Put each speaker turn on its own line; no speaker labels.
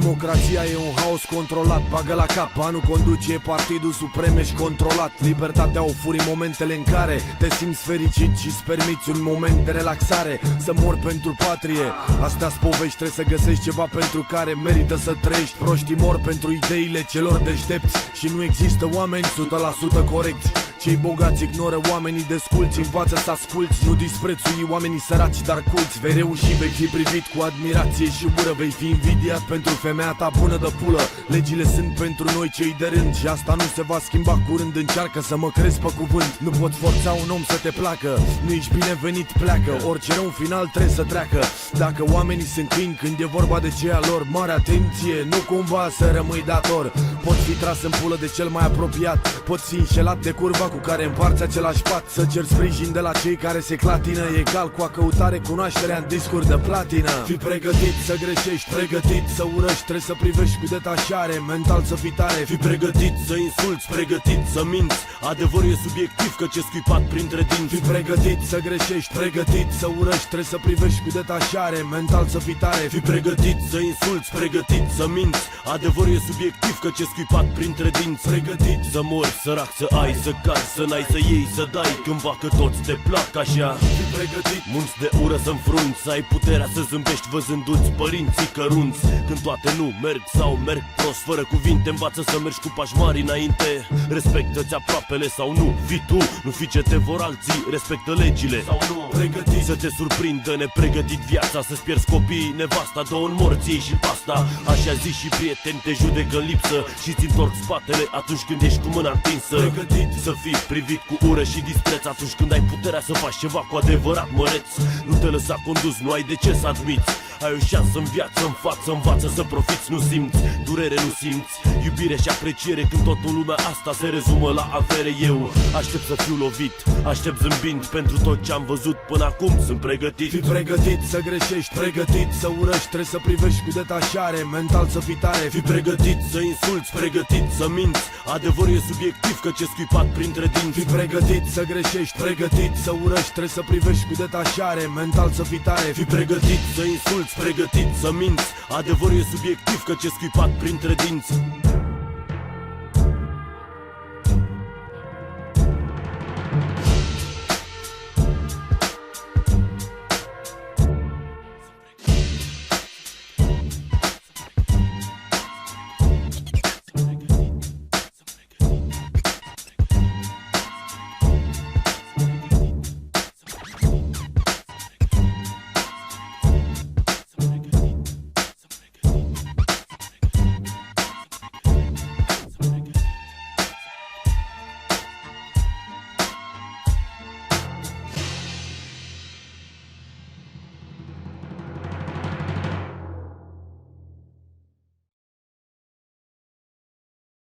Democratia e un haos controlat, bagă la cap, Banu conduce, partidul, suprem, ești controlat. Libertatea, ofurii, momentele în care te simți fericit și îți permiți un moment de relaxare. Să mori pentru patrie, astea-s povești, trebuie să găsești ceva pentru care merită să trăiești. Proștii mor pentru ideile celor deștepți și nu există oameni 100% corecți. Cei bogați ignoră oamenii desculți, învață să asculti, nu disprețui oamenii săraci dar culți. Vei reuși, vei fi privit cu admirație și ură, vei fi invidiat pentru femeia ta bună de pulă. Legile sunt pentru noi cei de rând și asta nu se va schimba curând. Încearcă să mă crezi pe cuvânt, nu pot forța un om să te placă. Nu ești binevenit, pleacă, orice rău în final trebuie să treacă. Dacă oamenii sunt câini când e vorba de ceea lor, mare atenție, nu cumva să rămâi dator. Poți fi tras în pulă de cel mai apropiat, poți fi înșelat de curva cu care împarți același pat. Să cer sprijin de la cei care se clatină, egal cu a căutare cunoașterea în discuri de platină. Fii pregătit să greșești, pregătit să urăști, trebuie să privești cu detașare, mental să fii tare.
Fii pregătit să insulți, pregătit să minți, adevărul e subiectiv că ce scuipat printre dinți.
Fii pregătit să greșești, pregătit să urăști, trebuie să privești cu detașare, mental să fii tare.
Fii pregătit să insulți, pregătit să minți, adevărul e subiectiv că ce scuipat printre dinți.
Pregătit
să mori, sărac, să ai, să cazi, să n-ai, să iei, să dai, cândva că toți te plac așa.
Fii pregătit
munți de ură să înfrunți, să ai puterea să zâmbești văzându-ți părinții cărunți. Când toate nu merg sau merg prost, fără cuvinte, învață să mergi cu pași mari înainte. Respectă-ți aproapele sau nu, fii tu, nu fi ce te vor alții, respectă legile sau nu.
Pregătit
să te surprindă nepregătit viața, să-ți pierzi copiii, nevasta, două morții și pasta. Așa zi și prieteni te judecă în lipsă și ți întorc spatele atunci când ești cu mâna întinsă.
Pregătit
să fii privit cu ură și dispreț atunci când ai puterea să faci ceva cu adevărat măreț. Nu te lăsa condus, nu ai de ce să admiți. Ai o șansă în viață, în față, învață să profiți. Nu simți durere, nu simți iubire și apreciere când toată lumea asta se rezumă la avere. Eu aștept să fiu lovit, aștept zâmbind pentru tot ce am văzut până acum, sunt pregătit.
Fii pregătit să greșești, pregătit să urăști, trebuie să privești cu detașare, mental să fii tare.
Fii pregătit să insulți, pregătit să minți, adevărul e subiectiv că ce scuipat printre dinți.
Fii pregătit să greșești, pregătit să urăști, trebuie să privești cu detașare, mental să fii tare.
Fii pregătit să insulți, pregătit să minți, adevărul e subiectiv că ce scuipat printre dinți.